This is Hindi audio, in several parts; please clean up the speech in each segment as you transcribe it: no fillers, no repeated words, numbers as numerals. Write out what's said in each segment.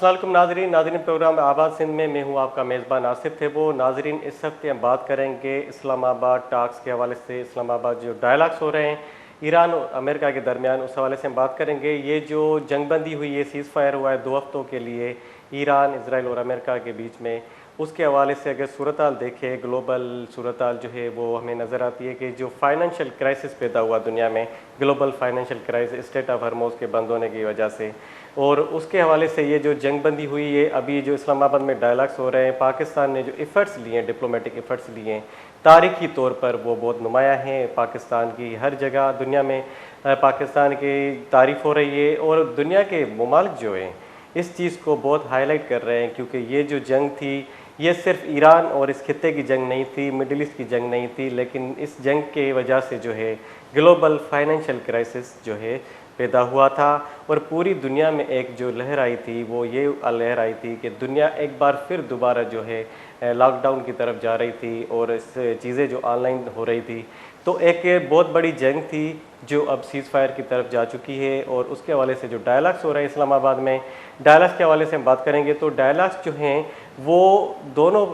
अस्सलाम वालेकुम नाज़रीन नाज़रीन प्रोग्राम आबाद सिंध में मैं हूँ आपका मेज़बान आसिफ थे। वो नाज़रीन इस हफ्ते हम बात करेंगे इस्लामाबाद टाक्स के हवाले से। इस्लामाबाद जो डायलॉग्स हो रहे हैं ईरान और अमेरिका के दरमियान, उस हवाले से हम बात करेंगे। ये जो जंगबंदी हुई है, सीज़ फायर हुआ है 2 हफ्तों के लिए ईरान, इसराइल और अमेरिका के बीच में, उसके हवाले से अगर सूरत हाल देखें, ग्लोबल सूरत हाल जो है वो हमें नज़र आती है कि जो फाइनेंशियल क्राइसिस पैदा हुआ दुनिया में, global financial crisis straight of Hormuz के बंद होने की वजह से, और उसके हवाले से ये जो जंगबंदी हुई है, अभी जो इस्लामाबाद में डायलॉग्स हो रहे हैं, पाकिस्तान ने जो एफ़र्ट्स लिए हैं, डिप्लोमेटिक एफ़र्ट्स लिए हैं, तारीख़ी तौर पर वो बहुत नुमाया हैं। पाकिस्तान की हर जगह दुनिया में पाकिस्तान की तारीफ़ हो रही है, और दुनिया के ममालिक जो हैं इस चीज़ को बहुत हाईलाइट कर रहे हैं, क्योंकि ये जो जंग थी ये सिर्फ ईरान और इस खित्ते की जंग नहीं थी, मिडिल ईस्ट की जंग नहीं थी, लेकिन इस जंग के वजह से जो है ग्लोबल फाइनेंशियल क्राइसिस जो है पैदा हुआ था। और पूरी दुनिया में एक जो लहर आई थी वो ये लहर आई थी कि दुनिया एक बार फिर दोबारा जो है लॉकडाउन की तरफ जा रही थी, और इस चीज़ें जो ऑनलाइन हो रही थी, तो एक बहुत बड़ी जंग थी जो अब सीज़ फायर की तरफ जा चुकी है। और उसके हवाले से जो डायलॉग्स हो रहे हैं इस्लामाबाद में, डायलॉग्स के हवाले से हम बात करेंगे तो डायलॉग्स जो हैं वो दोनों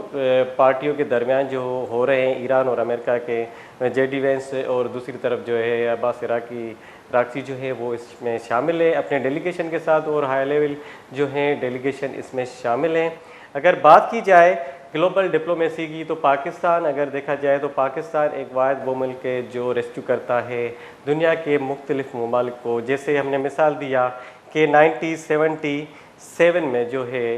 पार्टियों के दरमियान जो हो रहे हैं, ईरान और अमेरिका के, जेडी वेंस और दूसरी तरफ जो है अब्बास राक्सी जो है वो इसमें शामिल है अपने डेलीगेशन के साथ, और हाई लेवल जो है डेलीगेशन इसमें शामिल हैं। अगर बात की जाए ग्लोबल डिप्लोमेसी की, तो पाकिस्तान अगर देखा जाए तो पाकिस्तान एक वाहिद वो मुल्क है जो रेस्क्यू करता है दुनिया के मुख्तलिफ ममालिक को। जैसे हमने मिसाल दिया कि 1977 में जो है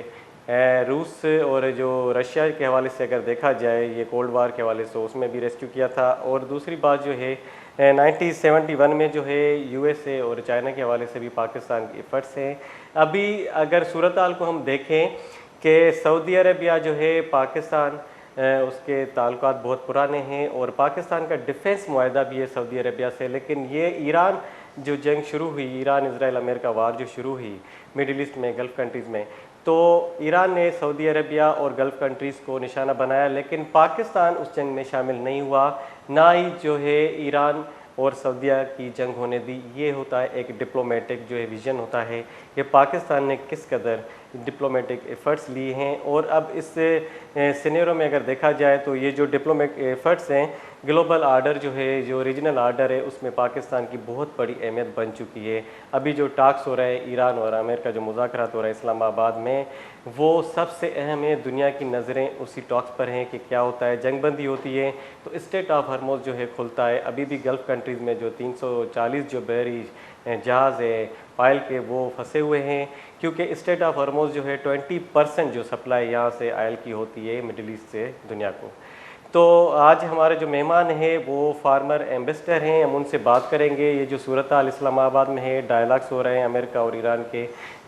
रूस और जो रशिया के हवाले से अगर देखा जाए, ये कोल्ड वार के हवाले से, उसमें भी रेस्क्यू किया था। और दूसरी बात जो है 1971 में जो है यूएसए और चाइना के हवाले से भी पाकिस्तान के एफर्ट्स हैं। अभी अगर सूरत हाल को हम देखें कि सऊदी अरबिया जो है पाकिस्तान उसके ताल्लुकात बहुत पुराने हैं, और पाकिस्तान का डिफेंस मुआहदा भी है सऊदी अरबिया से। लेकिन ये ईरान जो जंग शुरू हुई, ईरान इसराइल अमेरिका वार जो शुरू हुई मिडिल ईस्ट में, गल्फ़ कंट्रीज़ में, तो ईरान ने सऊदी अरबिया और गल्फ़ कंट्रीज़ को निशाना बनाया, लेकिन पाकिस्तान उस जंग में शामिल नहीं हुआ, ना ही जो है ईरान और सऊदीया की जंग होने दी। ये होता है एक डिप्लोमेटिक जो है विज़न होता है कि पाकिस्तान ने किस कदर डिप्लोमेटिक एफ़र्ट्स लिए हैं। और अब इस सिनेरियो में अगर देखा जाए तो ये जो डिप्लोमेटिक एफ़र्ट्स हैं, ग्लोबल आर्डर जो है, जो रीजनल आर्डर है, उसमें पाकिस्तान की बहुत बड़ी अहमियत बन चुकी है। अभी जो टॉक्स हो रहे हैं ईरान और अमेरिका, जो मुज़ाकरात हो रहे हैं इस्लामाबाद में, वो सबसे अहम है। दुनिया की नज़रें उसी टॉक्स पर हैं कि क्या होता है। जंगबंदी होती है तो स्ट्रेट ऑफ हॉर्मुज़ जो है खुलता है। अभी भी गल्फ़ कंट्रीज़ में जो 340 जो बहरी जहाज़ है ऑयल के, वो फंसे हुए हैं, क्योंकि स्ट्रेट ऑफ हॉर्मुज़ जो है 20% जो सप्लाई यहाँ से ऑयल की होती है मिडिल ईस्ट से दुनिया को। तो आज हमारे जो मेहमान हैं वो फार्मर एम्बेसडर हैं, हम उनसे बात करेंगे। ये जो सूरत हाल इस्लामाबाद में है, डायलॉग्स हो रहे हैं अमेरिका और ईरान के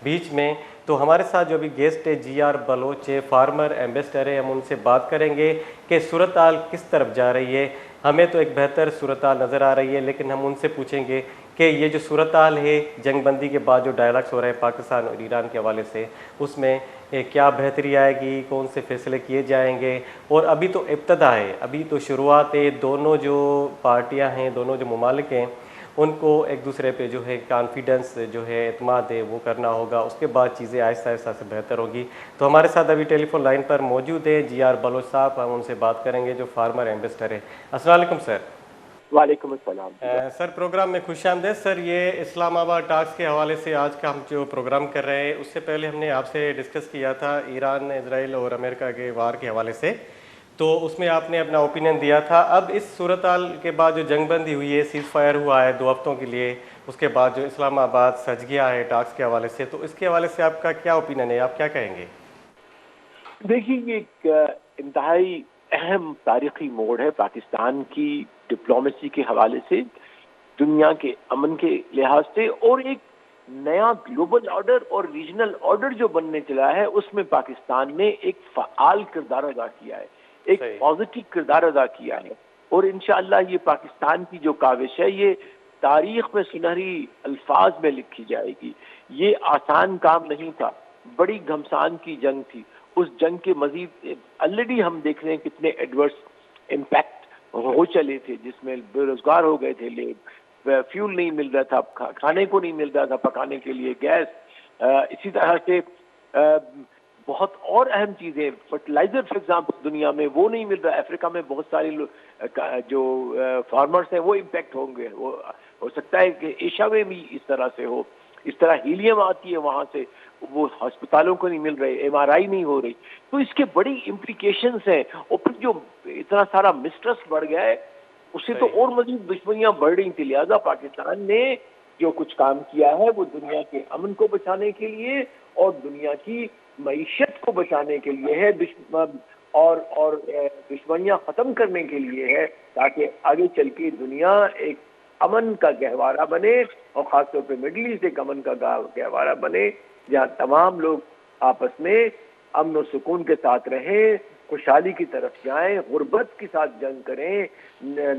बीच में, तो हमारे साथ जो अभी गेस्ट है GR बलोच है, फार्मर एम्बेसडर है, हम उनसे बात करेंगे कि सूरत हाल किस तरफ जा रही है। हमें तो एक बेहतर सूरत हाल नज़र आ रही है, लेकिन हम उनसे पूछेंगे कि ये जो सूरत हाल है जंगबंदी के बाद जो डायलॉग्स हो रहे हैं पाकिस्तान और ईरान के हवाले से, उसमें क्या बेहतरी आएगी, कौन से फैसले किए जाएंगे। और अभी तो इब्तदा है, अभी तो शुरुआत है। दोनों जो पार्टियां हैं, दोनों जो ममालिक हैं, उनको एक दूसरे पे जो है कॉन्फिडेंस जो है, एतमाद है, वो करना होगा। उसके बाद चीज़ें आहिस्ता आहिस्ता से बेहतर होगी। तो हमारे साथ अभी टेलीफोन लाइन पर मौजूद है GR बलोच साहब, हम उनसे बात करेंगे जो फार्मर एम्बेसडर है। अस्सलाम वालेकुम सर। वालेकुम अस्सलाम। सर प्रोग्राम में खुशामदीद। सर ये इस्लामाबाद टास्क के हवाले से आज का हम जो प्रोग्राम कर रहे हैं, उससे पहले हमने आपसे डिस्कस किया था ईरान, इसराइल और अमेरिका के वार के हवाले से, तो उसमें आपने अपना ओपिनियन दिया था। अब इस सूरत हाल के बाद जो जंगबंदी हुई है, सीज़ फायर हुआ है 2 हफ्तों के लिए, उसके बाद जो इस्लामाबाद सज गया है टास्क के हवाले से, तो इसके हवाले से आपका क्या ओपिनियन है, आप क्या कहेंगे? देखिए, ये एक इंतहाई अहम तारीखी मोड़ है पाकिस्तान की डिप्लोमेसी के हवाले से, दुनिया के अमन के लिहाज से, और एक नया ग्लोबल ऑर्डर और रीजनल ऑर्डर जो बनने चला है, उसमें पाकिस्तान ने एक फ़आल किरदार अदा किया है, एक पॉजिटिव किरदार अदा किया है। और इंशाअल्लाह ये पाकिस्तान की जो काविश है, ये तारीख में सुनहरी अल्फाज में लिखी जाएगी। ये आसान काम नहीं था, बड़ी घमसान की जंग थी। उस जंग के मजीद ऑलरेडी हम देख रहे हैं कितने एडवर्स इम्पैक्ट हो चले थे, जिसमें बेरोजगार हो गए थे लोग, फ्यूल नहीं मिल रहा था, खाने को नहीं मिल रहा था पकाने के लिए गैस। इसी तरह से बहुत और अहम चीज़ें, फर्टिलाइजर फॉर एग्जाम्पल दुनिया में वो नहीं मिल रहा। अफ्रीका में बहुत सारे जो फार्मर्स हैं वो इम्पेक्ट होंगे। वो हो सकता है कि एशिया में भी इस तरह से हो। इस तरह हीलियम आती है वहाँ से, वो अस्पतालों को नहीं मिल रहे, एमआरआई नहीं हो रही। तो इसके बड़ी इम्प्लीकेशंस हैं। और फिर जो इतना सारा मिसट्रस्ट बढ़ गया है, उससे तो और मजीद दुश्मनियां बढ़ रही थी। लिहाजा पाकिस्तान ने जो कुछ काम किया है वो दुनिया के अमन को बचाने के लिए और दुनिया की मईशत को बचाने के लिए है, और दुश्मनियां खत्म करने के लिए है, ताकि आगे चल के दुनिया एक अमन का गहवारा बने, और खासतौर पे मिडिल ईस्ट एक अमन का गहवारा बने, जहाँ तमाम लोग आपस में अमन और सुकून के साथ रहें, खुशहाली की तरफ जाएं, गुर्बत के साथ जंग करें,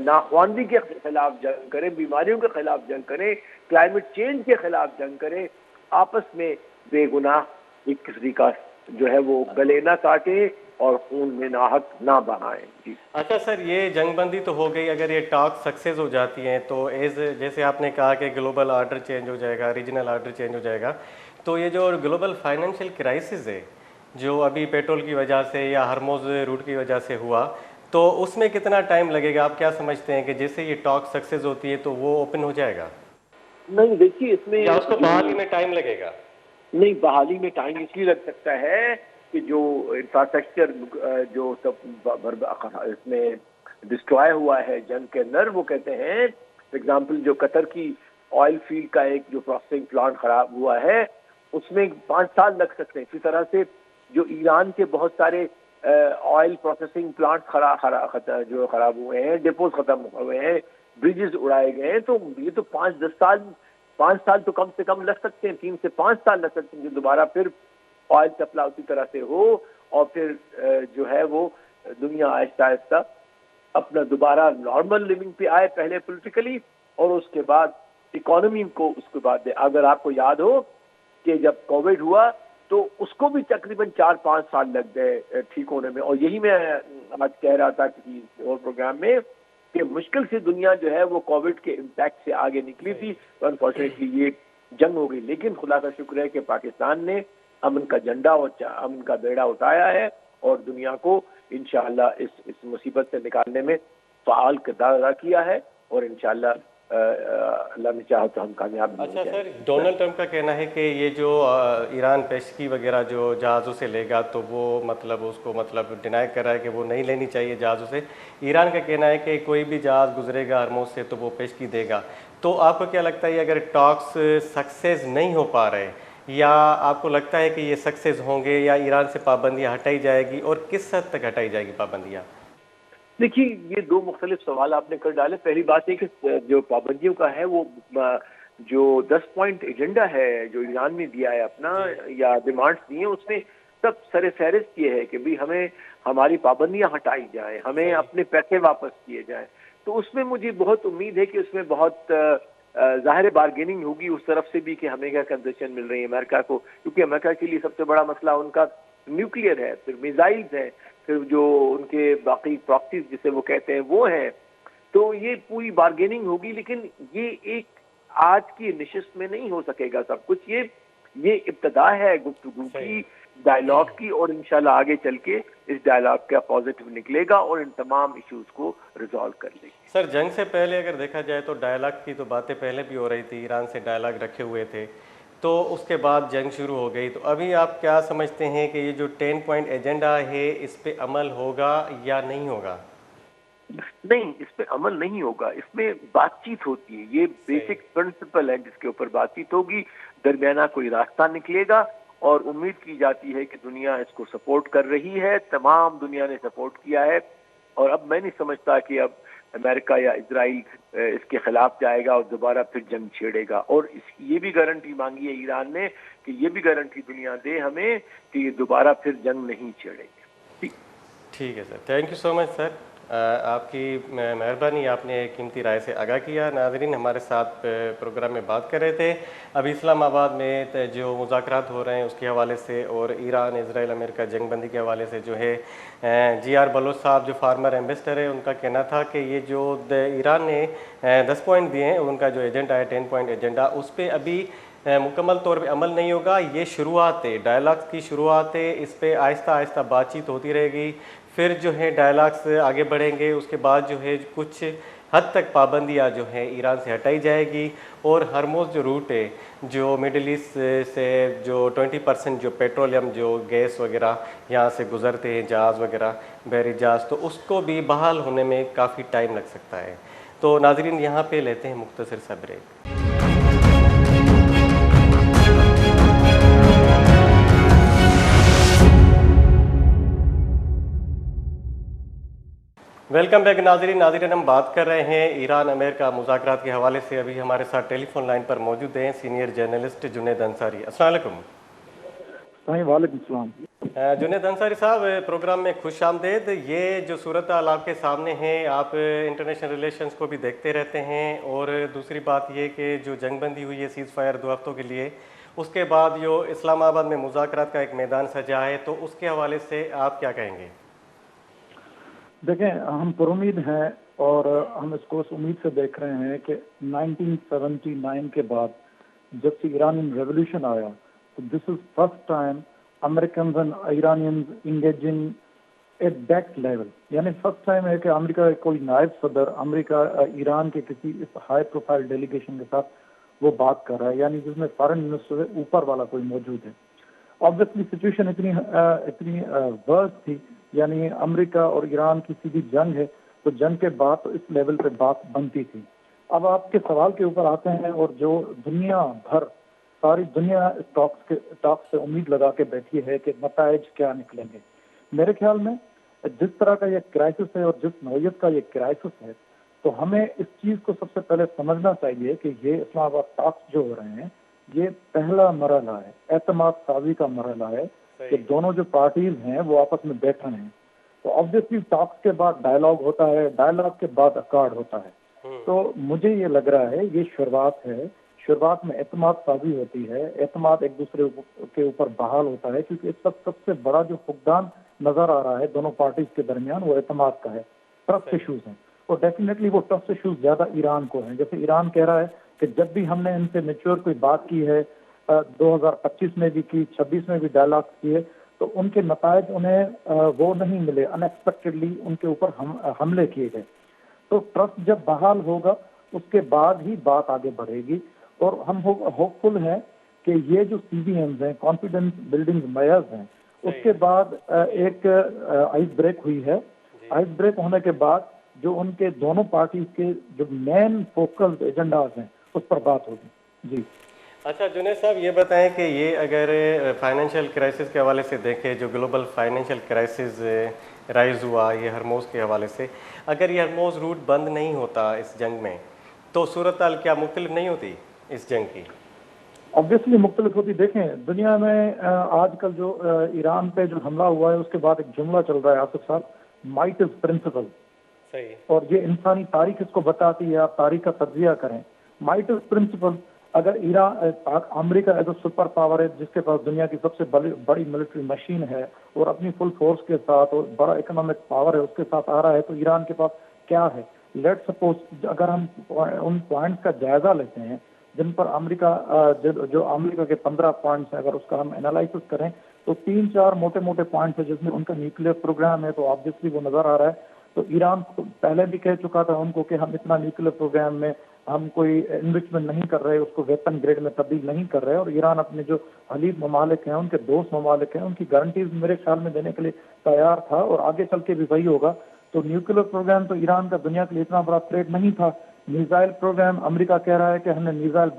नाखवानगी के खिलाफ जंग करें, बीमारियों के खिलाफ जंग करें, क्लाइमेट चेंज के खिलाफ जंग करें, आपस में बेगुनाह एक दूसरे का जो है वो गले ना काटे और खून में नाहक ना बहाएं। जी। अच्छा सर, ये जंगबंदी तो हो गई, अगर ये टॉक सक्सेस हो जाती हैं तो जैसे आपने कहा कि ग्लोबल ऑर्डर चेंज हो जाएगा, रीजनल ऑर्डर चेंज हो जाएगा, तो ये जो ग्लोबल फाइनेंशियल क्राइसिस है जो अभी पेट्रोल की वजह से या हरमोज रूट की वजह से हुआ, तो उसमें कितना टाइम लगेगा? आप क्या समझते हैं कि जैसे ये टॉक सक्सेस होती है तो वो ओपन हो जाएगा, नहीं, देखिए इसमें या उसको बहाली में टाइम लगेगा? नहीं, बहाली में टाइम इसलिए लग सकता है कि जो इंफ्रास्ट्रक्चर जो सब इसमें डिस्ट्रॉय हुआ है जंग के अंदर, वो कहते हैं फॉर एग्जाम्पल जो कतर की ऑयल फील्ड का एक जो प्रोसेसिंग प्लांट खराब हुआ है उसमें 5 साल लग सकते हैं। इसी तरह से जो ईरान के बहुत सारे ऑयल प्रोसेसिंग प्लांट जो खराब हुए हैं, डिपोज खत्म हुए हैं, ब्रिजेस उड़ाए गए हैं, तो ये तो 5 साल तो कम से कम लग सकते हैं, 3 से 5 साल लग सकते हैं, जो दोबारा फिर ऑयल सप्लाई उसी तरह से हो और फिर जो है वो दुनिया आहिस्ता आहिस्ता अपना दोबारा नॉर्मल लिविंग पे आए, पहले पॉलिटिकली और उसके बाद इकोनॉमी को उसके बाद। अगर आपको याद हो कि जब कोविड हुआ तो उसको भी तकरीबन 4-5 साल लग गए ठीक होने में, और यही मैं आज कह रहा था किसी और प्रोग्राम में कि मुश्किल से दुनिया जो है वो कोविड के इम्पैक्ट से आगे निकली थी, तो अनफॉर्चुनेटली ये जंग हो गई। लेकिन खुदा का शुक्र है कि पाकिस्तान ने अमन का झंडा और अमन का बेड़ा उठाया है और दुनिया को इंशाअल्लाह इस मुसीबत से निकालने में फ़ाल किरदार अदा किया है, और इंशाअल्लाह अल्लाह ने चाहा तो हम कामयाब। अच्छा सर, डोनाल्ड ट्रंप का कहना है कि ये जो ईरान पेशगी वगैरह जो जहाज़ों से लेगा तो वो मतलब उसको मतलब डिनाई कर रहा है कि वो नहीं लेनी चाहिए जहाज़ों से। ईरान का कहना है कि कोई भी जहाज़ गुजरेगा हरमोज से तो वो पेशगी देगा। तो आपको क्या लगता है अगर टॉक्स सक्सेस नहीं हो पा रहे, या आपको लगता है कि ये सक्सेस होंगे, या ईरान से पाबंदियाँ हटाई जाएगी और किस हद तक हटाई जाएगी पाबंदियाँ? देखिए, ये 2 मुख्तलिफ सवाल आपने कर डाले। पहली बात है कि जो पाबंदियों का है वो जो 10 पॉइंट एजेंडा है जो ईरान ने दिया है अपना, या डिमांड्स दी हैं, उसमें सब सर फहरिस्त ये है कि भी हमें हमारी पाबंदियां हटाई जाएं, हमें अपने पैसे वापस किए जाएं। तो उसमें मुझे बहुत उम्मीद है कि उसमें बहुत ज़ाहिर बार्गेनिंग होगी उस तरफ से भी कि हमें क्या कंसेशन मिल रही है अमेरिका को, क्योंकि अमेरिका के लिए सबसे बड़ा मसला उनका न्यूक्लियर है, फिर मिसाइल्स हैं, फिर जो उनके बाकी प्रॉक्सीज जिसे वो कहते हैं वो हैं। तो ये पूरी बार्गेनिंग होगी, लेकिन ये एक आज की निशिस्त में नहीं हो सकेगा सब कुछ। ये इब्तदा है गुफ्तगू की, डायलॉग की, और इंशाल्लाह आगे चल के इस डायलॉग का पॉजिटिव निकलेगा और इन तमाम इश्यूज को रिजॉल्व कर लेंगे। सर, जंग से पहले अगर देखा जाए तो डायलॉग की तो बातें पहले भी हो रही थी, ईरान से डायलॉग रखे हुए थे, तो उसके बाद जंग शुरू हो गई। तो अभी आप क्या समझते हैं कि ये जो 10 पॉइंट एजेंडा है इस पे अमल होगा या नहीं होगा? नहीं, इस पे अमल नहीं होगा, इसमें बातचीत होती है, ये बेसिक प्रिंसिपल है जिसके ऊपर बातचीत होगी, दरमियाना कोई रास्ता निकलेगा, और उम्मीद की जाती है कि दुनिया इसको सपोर्ट कर रही है, तमाम दुनिया ने सपोर्ट किया है। और अब मैं नहीं समझता कि अब अमेरिका या इजराइल इसके खिलाफ जाएगा और दोबारा फिर जंग छेड़ेगा। और ये भी गारंटी मांगी है ईरान ने कि ये भी गारंटी दुनिया दे हमें कि ये दोबारा फिर जंग नहीं छेड़ेंगे। ठीक है sir, thank you so much sir. आपकी मेहरबानी, आपने कीमती राय से आगाह किया। नाज़रीन, हमारे साथ प्रोग्राम में बात कर रहे थे अभी इस्लामाबाद में जो मुज़ाकरात हो रहे हैं उसके हवाले से, और ईरान इजराइल अमेरिका जंगबंदी के हवाले से जो है जी.आर. बलोच साहब जो फार्मर एम्बेसडर है उनका कहना था कि ये जो ईरान ने 10 पॉइंट दिए हैं, उनका जो एजेंडा है 10 पॉइंट एजेंडा, उस पर अभी मुकम्मल तौर पे अमल नहीं होगा। ये शुरुआत है, डायलॉग्स की शुरुआत है, इस पे आहिस्ता आहिस्ता बातचीत होती रहेगी। फिर जो है डायलॉग्स आगे बढ़ेंगे, उसके बाद जो है कुछ हद तक पाबंदियाँ जो है ईरान से हटाई जाएगी और हरमुज़ जो रूट है, जो मिडिल ईस्ट से जो 20% जो पेट्रोलियम जो गैस वगैरह यहाँ से गुज़रते हैं, जहाज़ वगैरह, बहरी जहाज़, तो उसको भी बहाल होने में काफ़ी टाइम लग सकता है। तो नाज़रीन, यहाँ पे लेते हैं मुख्तसर सा ब्रेक। वेलकम बैक नाज़रीन, हम बात कर रहे हैं ईरान अमेरिका मुज़ाकरात के हवाले से। अभी हमारे साथ टेलीफोन लाइन पर मौजूद हैं सीनियर जर्नलिस्ट जुनैद अंसारी। अस्सलाम वालेकुम। वालेकुम सलाम। जुनैद अंसारी साहब, प्रोग्राम में खुश आमदेद। ये जो सूरत हाल आपके सामने है, आप इंटरनेशनल रिलेशंस को भी देखते रहते हैं, और दूसरी बात ये कि जो जंगबंदी हुई है सीज़ फायर 2 हफ्तों के लिए, उसके बाद जो इस्लामाबाद में मुज़ाकरात का एक मैदान सजा है, तो उसके हवाले से आप क्या कहेंगे? देखें, हम पुरुमीद हैं और हम इसको उस उम्मीद से देख रहे हैं कि 1979 के बाद जब से ईरानियन रेवोल्यूशन आया, तो this is first time American and Iranians engaging at that level. यानी फर्स्ट टाइम है कि अमेरिका का कोई नायब सदर अमेरिका ईरान के किसी इस हाई प्रोफाइल डेलीगेशन के साथ वो बात कर रहा है, यानी जिसमें फॉरेन मिनिस्टर से ऊपर वाला कोई मौजूद है। ऑब्वियसली सिचुएशन इतनी वर्स थी, यानी अमेरिका और ईरान की सीधी जंग है, तो जंग के बाद तो इस लेवल पे बात बनती थी। अब आपके सवाल के ऊपर आते हैं, और जो दुनिया भर, सारी दुनिया इस टॉक्स से उम्मीद लगा के बैठी है कि नताइज क्या निकलेंगे। मेरे ख्याल में जिस तरह का ये क्राइसिस है और जिस नौयत का ये क्राइसिस है, तो हमें इस चीज को सबसे पहले समझना चाहिए कि ये इस्लामाबाद टॉक्स जो हो रहे हैं, ये पहला मरहला है, एतमाद साजी का मरहला है कि दोनों जो पार्टीज हैं वो आपस में बैठ रहे हैं। तो ऑब्वियसली टॉक्स के बाद डायलॉग होता है, डायलॉग के बाद अकॉर्ड होता है। तो मुझे ये लग रहा है ये शुरुआत है, शुरुआत में एतमाद साजी होती है, एतमाद एक दूसरे के ऊपर बहाल होता है, क्योंकि इस वक्त सबसे बड़ा जो फुकदान नजर आ रहा है दोनों पार्टीज के दरमियान वो एतमाद का है। ट्रस्ट इशूज हैं, और डेफिनेटली वो ट्रस्ट इशूज ज्यादा ईरान को हैं। जैसे ईरान कह रहा है कि जब भी हमने इनसे मेच्योर कोई बात की है, 2025 में भी की, 26 में भी डायलॉग किए, तो उनके नतायज उन्हें वो नहीं मिले, अनएक्सपेक्टेडली उनके ऊपर हमले किए गए। तो ट्रस्ट जब बहाल होगा उसके बाद ही बात आगे बढ़ेगी, और हम होपफुल हैं कि ये जो CBMs हैं, कॉन्फिडेंस बिल्डिंग मेयर्स हैं, उसके बाद एक आइस ब्रेक हुई है। आइस ब्रेक होने के बाद जो उनके दोनों पार्टी के जो मेन फोकल एजेंडाज हैं उस पर बात होगी। जी अच्छा जुनैद साहब, ये बताएं कि ये अगर फाइनेंशियल क्राइसिस के हवाले से देखें, जो ग्लोबल फाइनेंशियल क्राइसिस राइज हुआ ये हरमोज़ के हवाले से, अगर ये हरमोज़ रूट बंद नहीं होता इस जंग में, तो सूरत हाल क्या मुख्तलिफ नहीं होती इस जंग की? ऑब्वियसली मुख्तलिफ होती। देखें, दुनिया में आजकल जो ईरान पे जो हमला हुआ है उसके बाद एक जुमला चल रहा है आसिफ साहब, माइट इज प्रिंसिपल। सही। और ये इंसानी तारीख इसको बताती है, आप तारीख का तज्जिया करें, माइट इज प्रिंसिपल। अगर America as a super power है, जिसके पास दुनिया की सबसे बड़ी मिलिट्री मशीन है और अपनी फुल फोर्स के साथ और बड़ा इकोनॉमिक पावर है उसके साथ आ रहा है, तो ईरान के पास क्या है? लेट सपोज अगर हम उन पॉइंट्स का जायजा लेते हैं जिन पर अमेरिका जो अमेरिका के 15 पॉइंट्स है, अगर उसका हम एनालिसिस करें तो 3-4 मोटे मोटे पॉइंट्स है जिसमें उनका न्यूक्लियर प्रोग्राम है, तो ऑब्वियसली वो नजर आ रहा है। तो ईरान पहले भी कह चुका था उनको कि हम इतना न्यूक्लियर प्रोग्राम में हम कोई इन्रिचमेंट नहीं कर रहे, उसको वेपन ग्रेड में तब्दील नहीं कर रहे, और ईरान अपने जो हलीफ ममालिक हैं, उनके दोस्त ममालिक हैं, उनकी गारंटीज मेरे ख्याल में देने के लिए तैयार था, और आगे चल के भी वही होगा। तो न्यूक्लियर प्रोग्राम तो ईरान का दुनिया के लिए इतना बड़ा थ्रेट नहीं था। मिसाइल प्रोग्राम, अमेरिका कह रहा है कि हमने मिसाइल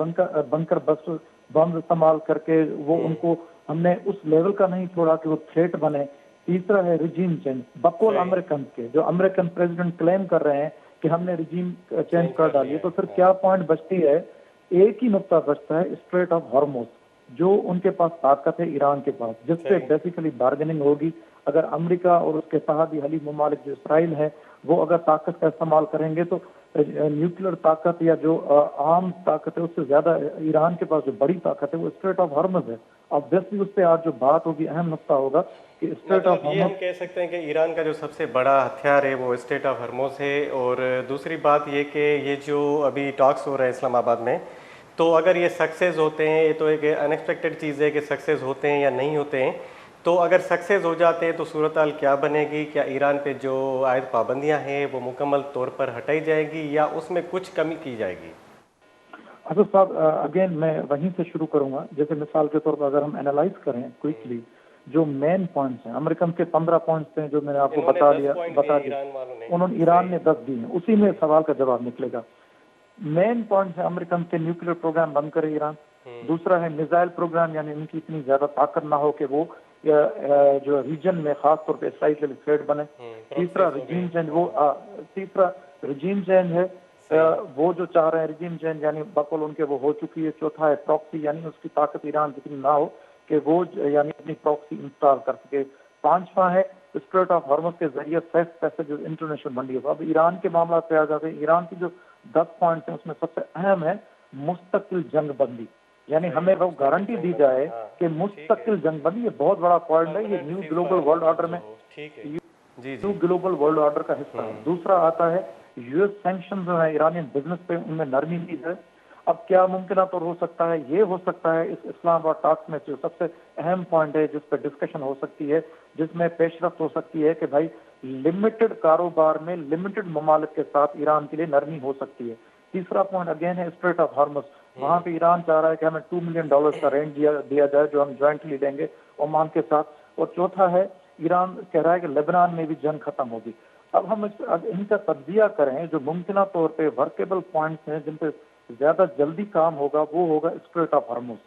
बंकर बस्ट बम इस्तेमाल करके वो उनको हमने उस लेवल का नहीं छोड़ा कि वो थ्रेट बने। तीसरा है रिजीम चेंज, बकौल अमेरिकन के, जो अमेरिकन प्रेसिडेंट क्लेम कर रहे हैं कि हमने रिजीम चेंज कर डाली है, तो फिर क्या पॉइंट बचती है? एक ही नुक्ता बचता है, स्ट्रेट ऑफ हॉर्मुज, जो उनके पास ताकत है ईरान के पास, जिससे बेसिकली बार्गेनिंग होगी। अगर अमेरिका और उसके साथ ही हलीफ ममालिक जो इसराइल है वो अगर ताकत का इस्तेमाल करेंगे, तो न्यूक्लियर ताकत या जो आम ताकत है उससे ज्यादा ईरान के पास जो बड़ी ताकत है वो स्ट्रेट ऑफ हॉर्मुज है। ऑब्वियसली उस पर आज जो बात होगी, अहम नुक्ता होगा कि स्ट्रेट ऑफ हॉर्मुज, ये हम कह सकते हैं कि ईरान का जो सबसे बड़ा हथियार है वो स्ट्रेट ऑफ हॉर्मुज है। और दूसरी बात ये कि ये जो अभी टॉक्स हो रहे हैं इस्लामाबाद में, तो अगर ये सक्सेस होते हैं, ये तो एक अनएक्सपेक्टेड चीज़ है कि सक्सेस होते हैं या नहीं होते हैं, तो अगर सक्सेस हो जाते हैं तो सूरत हाल क्या बनेगी? क्या ईरान पे जो आयद पाबंदियां हैं वो मुकम्मल तौर पर हटाई जाएगी या उसमें कुछ कमी की जाएगी? असद साहब, अगेन मैं वहीं से शुरू करूंगा। जैसे मिसाल के तौर पर अगर हम एनालाइज करें क्विकली, जो मेन पॉइंट्स हैं, अमेरिकन के 15 पॉइंट्स हैं जो मैंने आपको इन्होंने बता 10 दिया पॉइंट बता दिए दिए ईरान वालों ने। उन्होंने ईरान ने 10 दिए हैं, उसी में सवाल का जवाब निकलेगा। मेन पॉइंट है अमेरिकन के न्यूक्लियर प्रोग्राम बंद करे ईरान। दूसरा है मिसाइल प्रोग्राम, यानी इनकी इतनी ज्यादा ताकत ना हो कि वो जो रीजन में खास तौर पे इसराइल के लिए थ्रेट बने। तीसरा रिजीम चेंज, तीसरा रिजीम चेंज है, वो जो चाह रहे हैं रिजीम चेंज, यानी बकौल उनके वो हो चुकी है। चौथा है प्रॉक्सी, यानी उसकी ताकत ईरान जितनी ना हो कि वो यानी अपनी प्रॉक्सी इंस्टॉल कर सके। पांचवा है स्ट्रेट ऑफ हॉर्मुज के जरिए सेफ पैसेज इंटरनेशनल मंडी हो। अब ईरान के मामला पे आ जाते हैं। ईरान की जो 10 पॉइंट्स हैं उसमें सबसे अहम है मुस्तकिल जंग बंदी, यानी हमें वो गारंटी दी जाए कि मुस्तकिल जंग बंदी। ये बहुत बड़ा पॉइंट है, ये न्यू ग्लोबल वर्ल्ड ऑर्डर में न्यू ग्लोबल वर्ल्ड ऑर्डर का हिस्सा है। दूसरा आता है यूएस सैंक्शन जो है ईरानियन बिजनेस पे, उनमें नरमी दी जाए। अब क्या मुमकिन तो हो सकता है, ये हो सकता है इस इस्लामाबाद टॉक्स में जो सबसे अहम पॉइंट है जिस पर डिस्कशन हो सकती है, जिसमें पेशरफ्त हो सकती है कि भाई लिमिटेड कारोबार में लिमिटेड ममालिक के साथ ईरान के लिए नरमी हो सकती है। तीसरा पॉइंट अगेन है स्ट्रेट ऑफ हॉर्मुज। वहां पे ईरान चाह रहा है कि हमें $2 मिलियन का रेंट दिया जाए जो हम ज्वाइंटली लेंगे ओमान के साथ। और चौथा है ईरान कह रहा है कि लेबनान में भी जंग खत्म होगी। अब हम इनका तज्जिया करें, जो मुमकिन तौर पे वर्केबल पॉइंट्स हैं जिन पे ज्यादा जल्दी काम होगा, वो होगा स्ट्रेट ऑफ हॉर्मुज।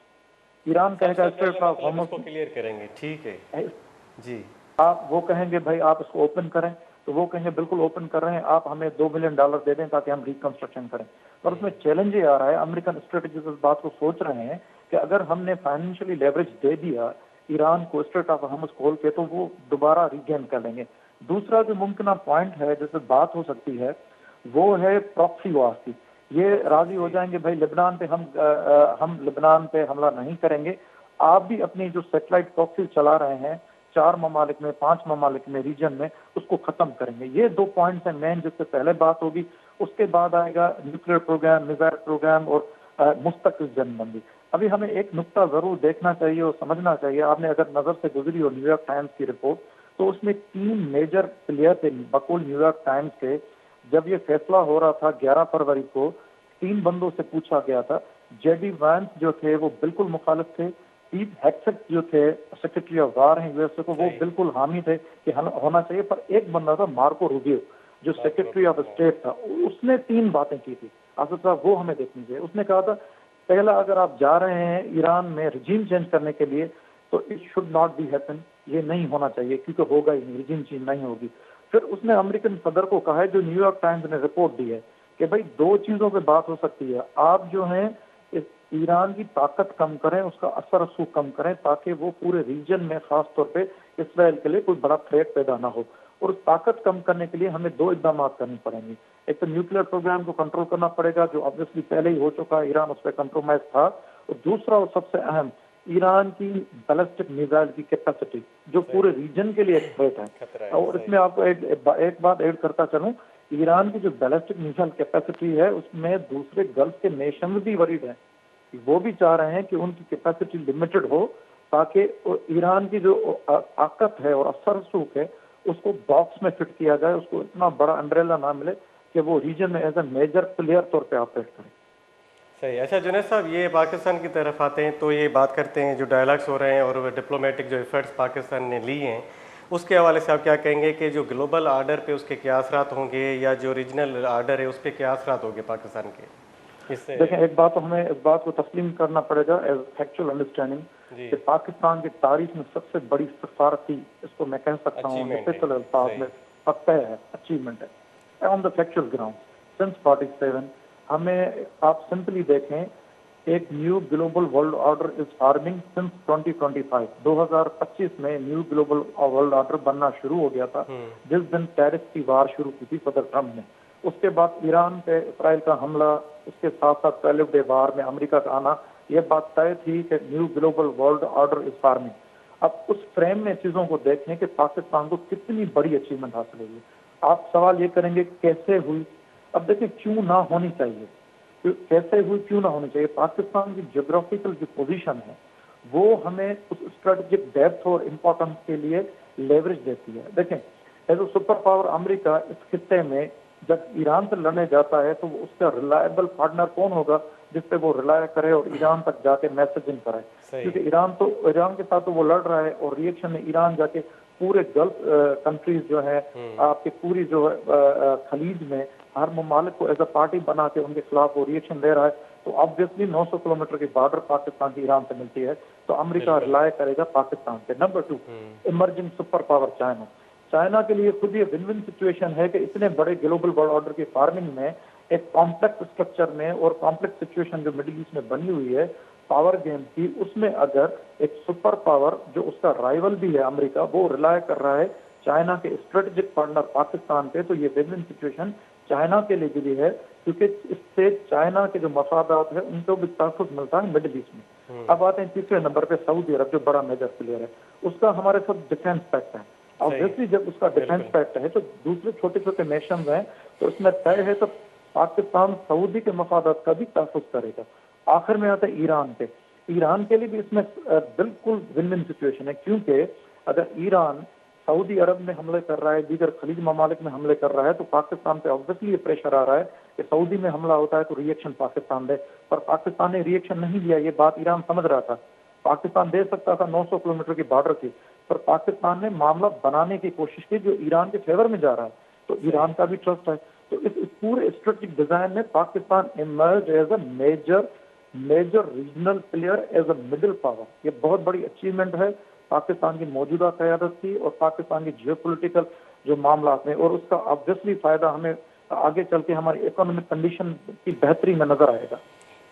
ईरान कहेगा स्ट्रेट ऑफ हॉर्मुज को क्लियर करेंगे, ठीक है जी। आप वो कहेंगे भाई आप इसको ओपन करें, तो वो कहेंगे बिल्कुल ओपन कर रहे हैं, आप हमें $2 मिलियन दे दें ताकि हम रिकंस्ट्रक्शन करें। और उसमें चैलेंज ये आ रहा है, अमेरिकन स्ट्रेटेजिस्ट इस बात को सोच रहे हैं कि अगर हमने फाइनेंशियली लेवरेज दे दिया ईरान को स्ट्रेट ऑफ हॉर्मुज खोल के, तो वो दोबारा रिगेन कर लेंगे। दूसरा जो मुमकिन पॉइंट है जिससे बात हो सकती है, वो है प्रॉक्सी वॉर की। ये राजी हो जाएंगे भाई लेबनान पे हम लेबनान पे हमला नहीं करेंगे, आप भी अपनी जो सैटेलाइट प्रॉक्सी चला रहे हैं 4 ममालिक में 5 ममालिक में रीजन में, उसको खत्म करेंगे। ये 2 पॉइंट्स हैं मेन जिससे पहले बात होगी। उसके बाद आएगा न्यूक्लियर प्रोग्राम, मिसाइल प्रोग्राम और मुस्तकिल जंगबंदी। अभी हमें एक नुक्ता जरूर देखना चाहिए और समझना चाहिए। आपने अगर नजर से गुजरी हो न्यूयॉर्क टाइम्स की रिपोर्ट, तो उसमें 3 मेजर प्लेयर थे बकौल न्यूयॉर्क टाइम्स के। जब ये फैसला हो रहा था 11 फरवरी को, 3 बंदों से पूछा गया था। जेडी वांस जो थे वो बिल्कुल मुखालिफ थे। पीट हेग्सेट जो थे सेक्रेटरी ऑफ वार हैं यूएसए को, वो बिल्कुल हामी थे कि होना चाहिए। पर एक बंदा था मार्को रूबियो जो सेक्रेटरी ऑफ स्टेट था, उसने 3 बातें की थी। आसिफ साहब वो हमें देखनी चाहिए। उसने कहा था पहला, अगर आप जा रहे हैं ईरान में रिजीम चेंज करने के लिए, तो it should not be happen, ये नहीं होना चाहिए क्योंकि होगा ही नहीं, रिजीम चेंज नहीं होगी। फिर उसने अमेरिकन सदर को कहा है, जो न्यूयॉर्क टाइम्स ने रिपोर्ट दी है, कि भाई 2 चीजों पे बात हो सकती है। आप जो है ईरान की ताकत कम करें, उसका असर रसूख कम करें, ताकि वो पूरे रीजन में खास तौर पे इसराइल के लिए कोई बड़ा थ्रेट पैदा ना हो। और उस ताकत कम करने के लिए हमें 2 इकदाम करने पड़ेंगे। एक तो न्यूक्लियर प्रोग्राम को कंट्रोल करना पड़ेगा, जो ऑब्वियसली पहले ही हो चुका है, ईरान उस पर कंप्रोमाइज था। और दूसरा और सबसे अहम, ईरान की बैलिस्टिक मिसाइल की कैपेसिटी जो पूरे रीजन के लिए एक थ्रेट है। और इसमें आपको एक बात ऐड करता चलूं, ईरान की जो बैलिस्टिक मिसाइल कैपेसिटी है उसमें दूसरे गल्फ के नेशन भी वरीड है। वो भी चाह रहे हैं कि उनकी कैपेसिटी लिमिटेड हो, ताकि ईरान की जो ताकत है और असर रसूख है उसको बॉक्स में फिट किया जाए, उसको इतना बड़ा अम्ब्रेला ना मिले कि वो रीजन में एज ए मेजर प्लेयर तौर पे ऑपरेट करे। सही। अच्छा जुनैद साहब, ये पाकिस्तान की तरफ आते हैं तो ये बात करते हैं जो डायलॉग्स हो रहे हैं और डिप्लोमेटिक जो एफर्ट्स पाकिस्तान ने लिए हैं, उसके हवाले से आप क्या कहेंगे कि जो ग्लोबल आर्डर पे उसके क्या असरात होंगे या जो रीजनल आर्डर है उस पर क्या असरात होंगे पाकिस्तान के? इससे देखें, एक बात तो हमें इस बात को तस्लीम करना पड़ेगा एज फैक्चुअल अंडरस्टैंडिंग कि पाकिस्तान की तारीख में सबसे बड़ी सफारती, इसको मैं कह सकता हूँ अल्फाज में फतह है, अचीवमेंट है on the factual ground since 47। हमें आप सिंपली देखें, एक new global world order is forming since 2025। 2025 में न्यू ग्लोबल वर्ल्ड ऑर्डर बनना शुरू हो गया था, जिस दिन टेरिफ की वार शुरू की थी सदर ट्रम्प ने। उसके बाद ईरान पे इसराइल का हमला, उसके साथ साथ 12 डे वार में अमेरिका का आना, यह बात तय थी कि new global world order is forming. अब उस फ्रेम में चीजों को देखें कि पाकिस्तान को कितनी बड़ी अचीवमेंट हासिल हुई। आप सवाल ये करेंगे कैसे हुई। अब देखिए क्यों ना होनी चाहिए, कैसे हुई क्यों ना होनी चाहिए। पाकिस्तान की ज्योग्राफिकल जो पोजीशन है वो हमें उस स्ट्रेटेजिक डेप्थ और इम्पोर्टेंस के लिए लेवरेज देती है। देखें, as a super power America इस खित्ते में जब ईरान से लड़ने जाता है तो उसका रिलायबल पार्टनर कौन होगा जिसपे वो रिलाय करे और ईरान तक जाके मैसेजिंग कराए, क्योंकि ईरान के साथ तो वो लड़ रहा है और रिएक्शन में ईरान जाके पूरे गल्फ कंट्रीज जो है आपके पूरी जो खलीज में हर ममालिक को एज अ पार्टी बना के उनके खिलाफ वो रिएक्शन दे रहा है। तो ऑब्वियसली 900 किलोमीटर की बॉर्डर पाकिस्तान की ईरान से मिलती है, तो अमेरिका रिलाय करेगा पाकिस्तान पे। Number 2, emerging super power China. China के लिए खुद ये विन विन सिचुएशन है कि इतने बड़े ग्लोबल वर्ल्ड ऑर्डर की फार्मिंग में एक कॉम्प्लेक्स स्ट्रक्चर में और कॉम्प्लेक्स सिचुएशन जो मिडिल ईस्ट में बनी हुई है पावर गेम की, उसमें अगर एक सुपर पावर जो उसका राइवल भी है अमेरिका, वो रिलाय कर रहा है चाइना के स्ट्रेटेजिक पार्टनर पाकिस्तान पे, तो ये विन विन सिचुएशन चाइना के लिए भी है, क्योंकि इससे चाइना के जो मफादात है उनको भी तहफ़्फ़ुज़ मिलता है मिडिल ईस्ट में। अब आते हैं तीसरे नंबर पे सऊदी अरब, जो बड़ा मेजर प्लेयर है, उसका हमारे साथ डिफेंस पैक्ट है। ऑब्वियसली जब उसका डिफेंस पैक्ट है तो दूसरे छोटे छोटे नेशन हैं, तो इसमें तय है तो पाकिस्तान सऊदी के मफादात का भी तहफ़्फ़ुज़ करेगा। आखिर में आता है ईरान पे। ईरान के लिए भी इसमें बिल्कुल विन विन सिचुएशन है, क्योंकि अगर ईरान सऊदी अरब में हमले कर रहा है, दीगर खलीज ममालिक में हमले कर रहा है, तो पाकिस्तान पे ऑब्वियसली ये प्रेशर आ रहा है कि सऊदी में हमला होता है तो रिएक्शन पाकिस्तान दे, पर पाकिस्तान ने रिएक्शन नहीं दिया। ये बात ईरान समझ रहा था, पाकिस्तान दे सकता था 900 किलोमीटर की बॉर्डर की, पर पाकिस्तान ने मामला बनाने की कोशिश की जो ईरान के फेवर में जा रहा है, तो ईरान का भी ट्रस्ट है। तो इस पूरे स्ट्रेटेजिक डिजाइन में Pakistan emerge as a major regional player, as a middle power. ये बहुत बड़ी अचीवमेंट है पाकिस्तान की मौजूदा क़यादत की और पाकिस्तान की जियोपॉलिटिकल जो मामला में, और उसका ऑब्वियसली फायदा हमें आगे चल के हमारी इकोनॉमिक कंडीशन की बेहतरी में नजर आएगा।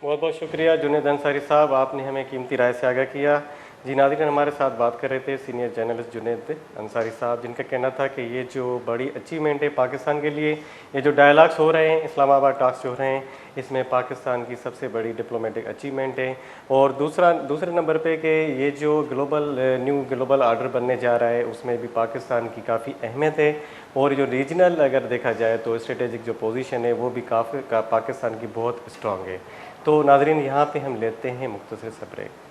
बहुत बहुत शुक्रिया जुनेद अंसारी साहब, आपने हमें कीमती राय से आगाह किया। जी नाज़रीन, हमारे साथ बात कर रहे थे सीनियर जर्नलिस्ट जुनेद अंसारी साहब, जिनका कहना था कि ये जो बड़ी अचीवमेंट है पाकिस्तान के लिए, ये जो डायलॉग्स हो रहे हैं, इस्लामाबाद टॉक्स जो हो रहे हैं, इसमें पाकिस्तान की सबसे बड़ी डिप्लोमेटिक अचीवमेंट है। और दूसरे नंबर पे कि ये जो न्यू ग्लोबल आर्डर बनने जा रहा है उसमें भी पाकिस्तान की काफ़ी अहमियत है, और जो रीजनल अगर देखा जाए तो स्ट्रेटेजिक जो पोजीशन है वो भी काफ़ी पाकिस्तान की बहुत स्ट्रॉन्ग है। तो नाज़रीन, यहाँ पे हम लेते हैं मुख्तसर सा ब्रेक।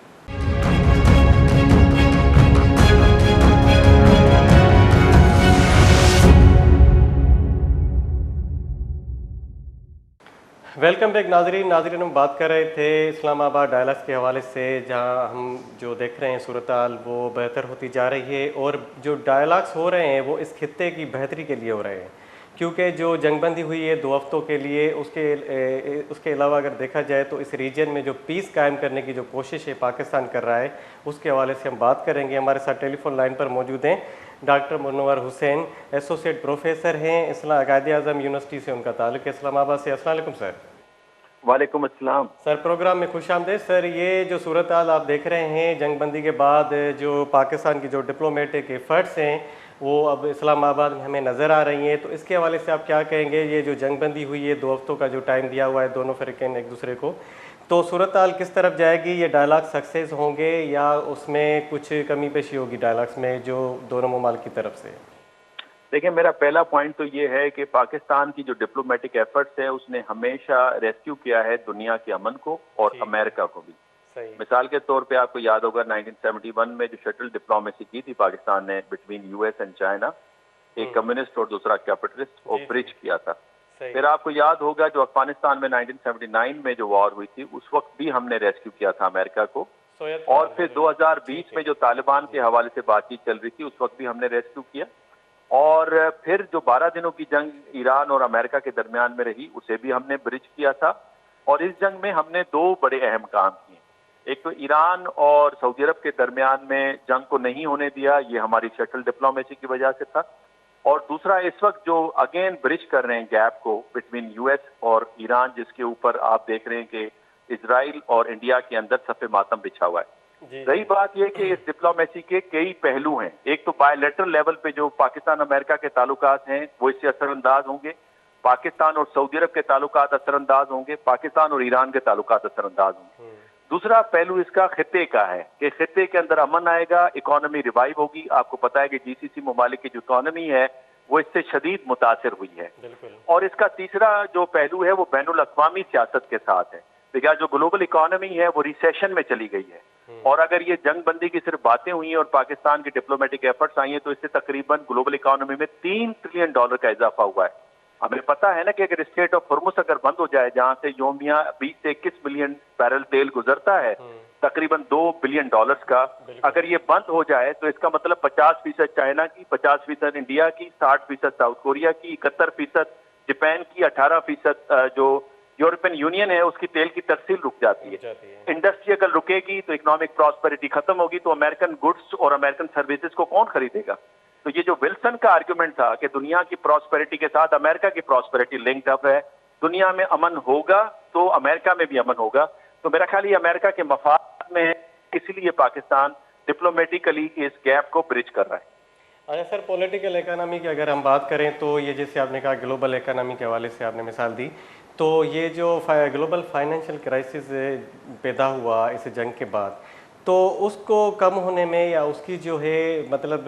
वेलकम बैक नाजरीन। हम बात कर रहे थे इस्लामाबाद डायलॉग्स के हवाले से, जहां हम जो देख रहे हैं सूरत हाल वो बेहतर होती जा रही है, और जो डायलॉग्स हो रहे हैं वो इस खित्ते की बेहतरी के लिए हो रहे हैं, क्योंकि जो जंगबंदी हुई है 2 हफ्तों के लिए, उसके अलावा अगर देखा जाए तो इस रीजन में जो पीस कायम करने की जो कोशिश है पाकिस्तान कर रहा है, उसके हवाले से हम बात करेंगे। हमारे साथ टेलीफोन लाइन पर मौजूद हैं doctor Munawwar Hussain, associate professor हैं, कायद-ए-आज़म यूनिवर्सिटी से उनका ताल्लुक है इस्लामाबाद से। अस्सलाम वालेकुम सर। वालेकुम अस्सलाम सर, प्रोग्राम में खुश आमदेद। सर, ये जो सूरत हाल आप देख रहे हैं जंगबंदी के बाद, जो पाकिस्तान की जो डिप्लोमेटिक एफर्ट्स हैं वो अब इस्लामाबाद में हमें नज़र आ रही हैं, तो इसके हवाले से आप क्या कहेंगे? ये जो जंगबंदी हुई है, 2 हफ्तों का जो टाइम दिया हुआ है दोनों फ़रीक़ैन एक दूसरे को, तो सूरत हाल किस तरफ जाएगी? ये डायलॉग सक्सेस होंगे या उसमें कुछ कमी पेशी होगी डायलॉग्स में जो दोनों ममालिक की तरफ से? देखिए, मेरा पहला पॉइंट तो ये है कि पाकिस्तान की जो डिप्लोमेटिक एफर्ट्स है उसने हमेशा रेस्क्यू किया है दुनिया के अमन को और अमेरिका को भी। मिसाल के तौर पे आपको याद होगा 1971 में जो शटल डिप्लोमेसी की थी पाकिस्तान ने बिटवीन यूएस एंड चाइना, एक कम्युनिस्ट और दूसरा कैपिटलिस्ट, वो ब्रिज किया था। फिर आपको याद होगा जो अफगानिस्तान में 1979 में जो वॉर हुई थी उस वक्त भी हमने रेस्क्यू किया था अमेरिका को, और फिर 2020 में जो तालिबान के हवाले से बातचीत चल रही थी उस वक्त भी हमने रेस्क्यू किया, और फिर जो 12 दिनों की जंग ईरान और अमेरिका के दरमियान में रही उसे भी हमने ब्रिज किया था। और इस जंग में हमने 2 बड़े अहम काम किए। एक तो ईरान और सऊदी अरब के दरमियान में जंग को नहीं होने दिया, ये हमारी शटल डिप्लोमेसी की वजह से था, और दूसरा इस वक्त जो अगेन ब्रिज कर रहे हैं गैप को बिटवीन यूएस और ईरान, जिसके ऊपर आप देख रहे हैं कि इजराइल और इंडिया के अंदर सफ़े मातम बिछा हुआ है। रही बात यह कि इस डिप्लोमेसी के कई पहलू हैं। एक तो बायलैटरल लेवल पे जो पाकिस्तान अमेरिका के ताल्लुकात हैं वो इससे असरअंदाज होंगे, पाकिस्तान और सऊदी अरब के ताल्लुकात असरअंदाज होंगे, पाकिस्तान और ईरान के ताल्लुकात असरअंदाज होंगे। दूसरा पहलू इसका खित्ते का है कि खित्ते के अंदर अमन आएगा, इकोनॉमी रिवाइव होगी। आपको पता है कि जीसीसी ममालिक की जो इकोनॉमी है वो इससे शदीद मुतासिर हुई है। और इसका तीसरा जो पहलू है वो बैनुल अक़वामी सियासत के साथ है। बिकॉज़ जो ग्लोबल इकोनॉमी है वो रिसेशन में चली गई है, और अगर ये जंग बंदी की सिर्फ बातें हुई हैं और पाकिस्तान की डिप्लोमेटिक एफर्ट्स आई हैं तो इससे तकरीबन ग्लोबल इकोनॉमी में $3 ट्रिलियन का इजाफा हुआ है। हमें पता है ना कि अगर स्ट्रेट ऑफ हॉर्मुज़ अगर बंद हो जाए, जहां से योमिया 20 से 21 मिलियन बैरल तेल गुजरता है, तकरीबन $2 बिलियन का, अगर ये बंद हो जाए तो इसका मतलब 50% चाइना की, 50% इंडिया की, 60% साउथ कोरिया की, 71% जापान की, 18% जो यूरोपियन यूनियन है उसकी तेल की तरसील रुक जाती है। इंडस्ट्री अगर रुकेगी तो इकोनॉमिक प्रॉस्पेरिटी खत्म होगी, तो अमेरिकन गुड्स और अमेरिकन सर्विसेज को कौन खरीदेगा? तो ये जो विल्सन का आर्गुमेंट था कि दुनिया की प्रॉस्पेरिटी के साथ अमेरिका की प्रॉस्पेरिटी लिंक्ड अप है, दुनिया में अमन होगा तो अमेरिका में भी अमन होगा, तो मेरा ख्याल ये अमेरिका के मफाद में है, इसीलिए पाकिस्तान डिप्लोमेटिकली इस गैप को ब्रिज कर रहा है। अच्छा सर, पॉलिटिकल इकोनॉमी की अगर हम बात करें तो ये जैसे आपने कहा ग्लोबल इकोनॉमी के हवाले से आपने मिसाल दी, तो ये जो ग्लोबल फाइनेंशियल क्राइसिस पैदा हुआ इस जंग के बाद, तो उसको कम होने में या उसकी जो है मतलब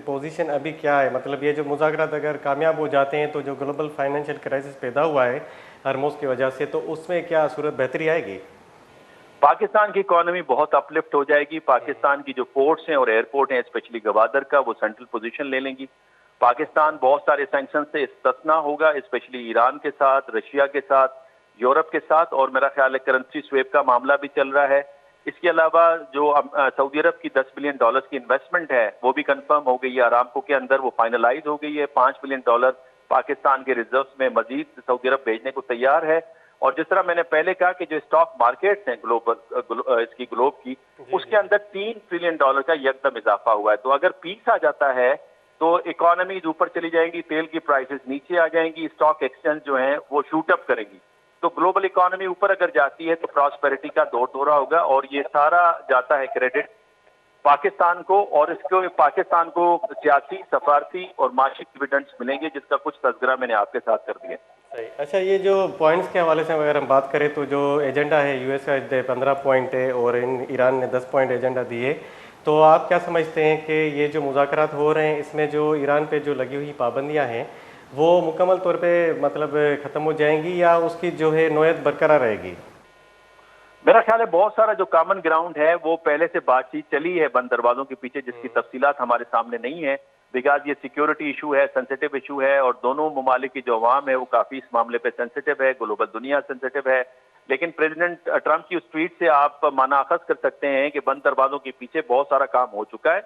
पोजीशन अभी क्या है? मतलब ये जो मुज़ाकरात अगर कामयाब हो जाते हैं तो जो ग्लोबल फाइनेंशियल क्राइसिस पैदा हुआ है हरमुज़ की वजह से, तो उसमें क्या सूरत बेहतरी आएगी? पाकिस्तान की इकोनॉमी बहुत अपलिफ्ट हो जाएगी। पाकिस्तान की जो पोर्ट्स हैं और एयरपोर्ट हैं, स्पेशली गवादर का, वो सेंट्रल पोजीशन ले लेंगी। पाकिस्तान बहुत सारे सैंक्शन से इस्तिस्ना होगा, स्पेशली ईरान के साथ, रशिया के साथ, यूरोप के साथ, और मेरा ख्याल है करेंसी स्वेप का मामला भी चल रहा है। इसके अलावा जो सऊदी अरब की $10 बिलियन की इन्वेस्टमेंट है वो भी कंफर्म हो गई है, अरामको के अंदर वो फाइनलाइज हो गई है। $5 बिलियन पाकिस्तान के रिजर्व में मजीद सऊदी अरब भेजने को तैयार है। और जिस तरह मैंने पहले कहा कि जो स्टॉक मार्केट्स हैं इसकी ग्लोब की, उसके अंदर $3 ट्रिलियन का यकदम इजाफा हुआ है। तो अगर पीस आ जाता है तो इकोनॉमीज ऊपर चली जाएंगी, तेल की प्राइसेस नीचे आ जाएंगी, स्टॉक एक्सचेंज जो है वो शूट अप करेंगी। तो ग्लोबल इकोनॉमी ऊपर अगर जाती है तो प्रॉस्पेरिटी का दौर दौरा होगा, और ये सारा जाता है क्रेडिट पाकिस्तान को, और इसको पाकिस्तान को सियासी, सफारती और माशी डिविडेंड्स मिलेंगे, जिसका कुछ तज़किरा मैंने आपके साथ कर दिया। सही। अच्छा, ये जो पॉइंट्स के हवाले से अगर हम बात करें तो जो एजेंडा है यूएस का 15 पॉइंट है और ईरान ने 10 पॉइंट एजेंडा दिए, तो आप क्या समझते हैं कि ये जो मुज़ाकरात हो रहे हैं इसमें जो ईरान पे जो लगी हुई पाबंदियां हैं वो मुकम्मल तौर पे मतलब ख़त्म हो जाएंगी या उसकी जो है नोयत बरकरार रहेगी? मेरा ख्याल है बहुत सारा जो कॉमन ग्राउंड है वो पहले से बातचीत चली है बंद दरवाजों के पीछे, जिसकी तफसीलात हमारे सामने नहीं है, बिकॉज ये सिक्योरिटी इशू है, सेंसिटिव इशू है, और दोनों ममालिक की जो अवाम है वो काफी इस मामले पे सेंसिटिव है, ग्लोबल दुनिया सेंसिटिव है। लेकिन प्रेसिडेंट ट्रंप की उस ट्वीट से आप मानाखज कर सकते हैं कि बंद दरवाजों के पीछे बहुत सारा काम हो चुका है,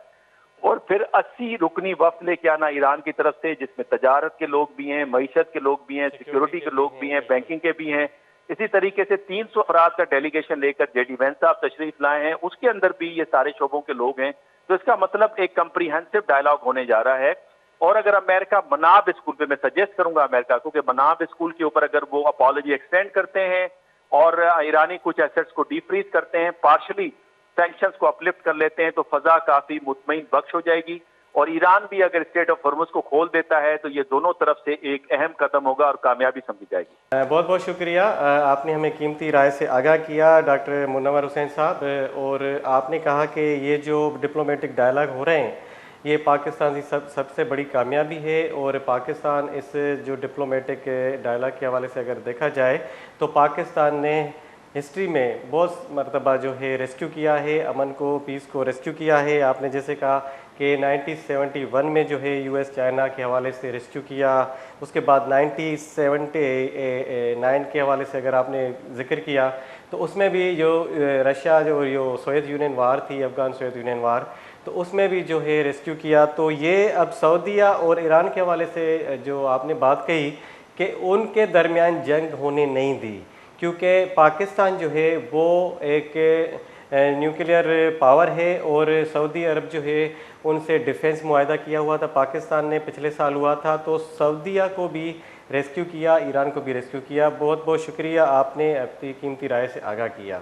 और फिर 80 रुकनी वफ्द लेके आना ईरान की तरफ से, जिसमें तजारत के लोग भी हैं, मईशत के लोग भी हैं, सिक्योरिटी के लोग भी हैं, बैंकिंग के भी हैं। इसी तरीके से 300 अफराद का डेलीगेशन लेकर जेडी वैंस साहब तशरीफ लाए हैं, उसके अंदर भी ये सारे शोबों के लोग हैं। तो इसका मतलब एक कंप्रीहेंसिव डायलॉग होने जा रहा है। और अगर अमेरिका मनाब स्कूल पे, मैं सजेस्ट करूंगा अमेरिका को कि मनाब स्कूल के ऊपर अगर वो अपॉलॉजी एक्सटेंड करते हैं और ईरानी कुछ एसेट्स को डीफ्रीज करते हैं, पार्शली सैंक्शंस को अपलिफ्ट कर लेते हैं, तो फजा काफी मुतमईन बख्श हो जाएगी। और ईरान भी अगर स्ट्रेट ऑफ हॉर्मुज़ को खोल देता है तो ये दोनों तरफ से एक अहम कदम होगा और कामयाबी समझी जाएगी। बहुत बहुत शुक्रिया, आपने हमें कीमती राय से आगाह किया डॉक्टर मुनव्वर हुसैन साहब। और आपने कहा कि ये जो डिप्लोमेटिक डायलॉग हो रहे हैं ये पाकिस्तान की सबसे बड़ी कामयाबी है, और पाकिस्तान इस जो डिप्लोमेटिक डायलॉग के हवाले से अगर देखा जाए तो पाकिस्तान ने हिस्ट्री में बहुत मरतबा जो है रेस्क्यू किया है, अमन को, पीस को रेस्क्यू किया है। आपने जैसे कहा कि 1971 में जो है यूएस चाइना के हवाले से रेस्क्यू किया, उसके बाद 1979 के हवाले से अगर आपने जिक्र किया तो उसमें भी जो रशिया जो सोवियत यूनियन वार थी, अफगान सोवियत यूनियन वार, तो उसमें भी जो है रेस्क्यू किया। तो ये अब सऊदीया और ईरान के हवाले से जो आपने बात कही कि उनके दरमियान जंग होने नहीं दी, क्योंकि पाकिस्तान जो है वो एक न्यूक्लियर पावर है और सऊदी अरब जो है उनसे डिफेंस मुआहदा किया हुआ था पाकिस्तान ने, पिछले साल हुआ था। तो सऊदीया को भी रेस्क्यू किया, ईरान को भी रेस्क्यू किया। बहुत बहुत शुक्रिया, आपने अपनी कीमती राय से आगाह किया।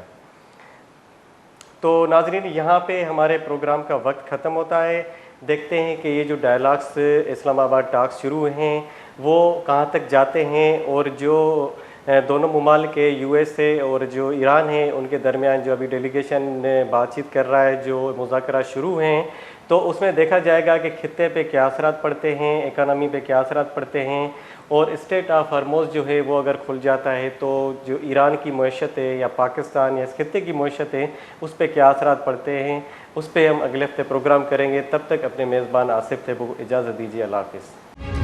तो नाज़रीन, यहाँ पे हमारे प्रोग्राम का वक्त ख़त्म होता है। देखते हैं कि ये जो डायलॉग्स इस्लामाबाद टॉक्स शुरू हैं वो कहाँ तक जाते हैं, और जो दोनों ममालिक के यूएसए और जो ईरान है उनके दरमियान जो अभी डेलीगेशन बातचीत कर रहा है, जो मुज़ाकरा शुरू हैं, तो उसमें देखा जाएगा कि खित्ते पे क्या असरात पड़ते हैं, इकानमी पे क्या असरात पड़ते हैं, और स्टेट ऑफ हरमोज़ जो है वो अगर खुल जाता है तो जो ईरान की मईशत है या पाकिस्तान या इस खित्ते की मईशत है उस पर क्या असरात पड़ते हैं, उस पर हम अगले हफ्ते प्रोग्राम करेंगे। तब तक अपने मेज़बान आसिफ थे वो इजाज़त दीजिए। अल्लाह हाफ़िज़।